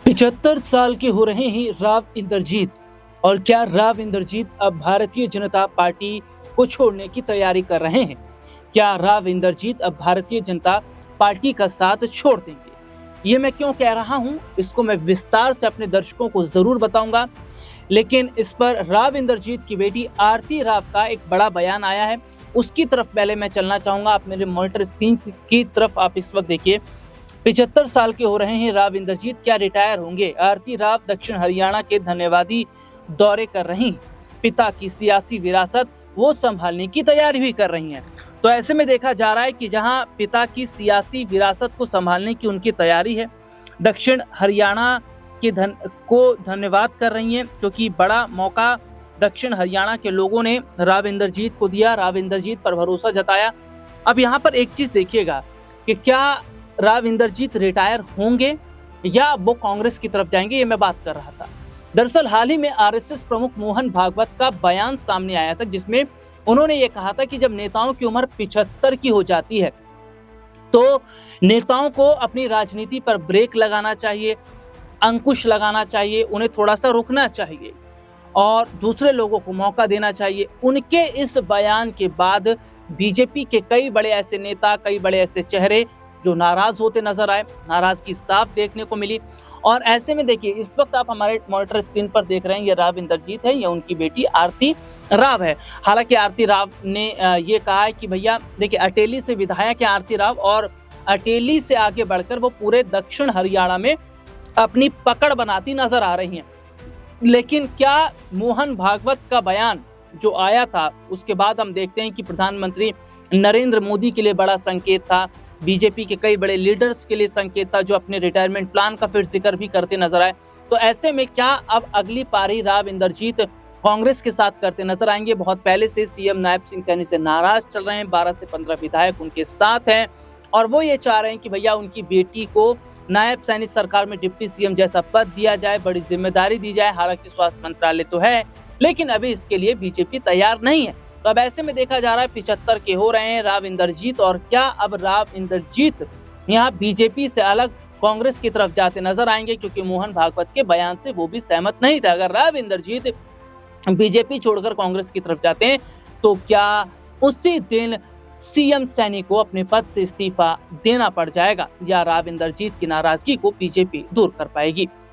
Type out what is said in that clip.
75 साल के हो रहे हैं राव इंद्रजीत। और क्या राव इंद्रजीत अब भारतीय जनता पार्टी को छोड़ने की तैयारी कर रहे हैं? क्या राव इंद्रजीत अब भारतीय जनता पार्टी का साथ छोड़ देंगे? ये मैं क्यों कह रहा हूं, इसको मैं विस्तार से अपने दर्शकों को जरूर बताऊंगा। लेकिन इस पर राव इंद्रजीत की बेटी आरती राव का एक बड़ा बयान आया है, उसकी तरफ पहले मैं चलना चाहूंगा। आप मेरे मॉनिटर स्क्रीन की तरफ आप इस वक्त देखिए। 75 साल के हो रहे हैं राव इंद्रजीत, क्या रिटायर होंगे? आरती राव दक्षिण हरियाणा के धन्यवादी दौरे कर रही, पिता की सियासी विरासत वो संभालने की तैयारी भी कर रही हैं। तो ऐसे में देखा जा रहा है कि जहां पिता की सियासी विरासत को संभालने की उनकी तैयारी है, दक्षिण हरियाणा के धन्यवाद कर रही हैं, क्योंकि बड़ा मौका दक्षिण हरियाणा के लोगों ने राव इंद्रजीत को दिया, राव इंद्रजीत पर भरोसा जताया। अब यहाँ पर एक चीज देखिएगा कि क्या राव इंद्रजीत रिटायर होंगे या वो कांग्रेस की तरफ जाएंगे, ये मैं बात कर रहा था। दरअसल हाल ही में आरएसएस प्रमुख मोहन भागवत का बयान सामने आया था, जिसमें उन्होंने ये कहा था कि जब नेताओं की उम्र 75 की हो जाती है तो नेताओं को अपनी राजनीति पर ब्रेक लगाना चाहिए, अंकुश लगाना चाहिए, उन्हें थोड़ा सा रुकना चाहिए और दूसरे लोगों को मौका देना चाहिए। उनके इस बयान के बाद बीजेपी के कई बड़े ऐसे नेता, कई बड़े ऐसे चेहरे जो नाराज होते नजर आए, नाराजगी साफ देखने को मिली। और ऐसे में देखिए, इस वक्त आप हमारे मॉनिटर स्क्रीन पर देख रहे हैं, ये राव इंद्रजीत है, ये उनकी बेटी आरती राव है। हालांकि आरती राव ने ये कहा है कि भैया देखिए, अटेली से विधायक है आरती राव और अटेली से आगे बढ़कर वो पूरे दक्षिण हरियाणा में अपनी पकड़ बनाती नजर आ रही हैं। लेकिन क्या मोहन भागवत का बयान जो आया था उसके बाद हम देखते हैं कि प्रधानमंत्री नरेंद्र मोदी के लिए बड़ा संकेत था, बीजेपी के कई बड़े लीडर्स के लिए संकेत था, जो अपने रिटायरमेंट प्लान का फिर जिक्र भी करते नजर आए। तो ऐसे में क्या अब अगली पारी राव इंद्रजीत कांग्रेस के साथ करते नजर आएंगे? बहुत पहले से सीएम नायब सिंह सैनी से नाराज चल रहे हैं, 12 से 15 विधायक उनके साथ हैं और वो ये चाह रहे हैं कि भैया उनकी बेटी को नायब सैनी सरकार में डिप्टी सीएम जैसा पद दिया जाए, बड़ी जिम्मेदारी दी जाए। हालांकि स्वास्थ्य मंत्रालय तो है, लेकिन अभी इसके लिए बीजेपी तैयार नहीं है। तो अब ऐसे में देखा जा रहा है 75 के हो रहे हैं राव इंद्रजीत, और क्या अब राव इंद्रजीत यहाँ बीजेपी से अलग कांग्रेस की तरफ जाते नजर आएंगे? क्योंकि मोहन भागवत के बयान से वो भी सहमत नहीं थे। अगर राव इंद्रजीत बीजेपी छोड़कर कांग्रेस की तरफ जाते हैं तो क्या उसी दिन सीएम सैनी को अपने पद से इस्तीफा देना पड़ जाएगा, या राव इंद्रजीत की नाराजगी को बीजेपी दूर कर पाएगी?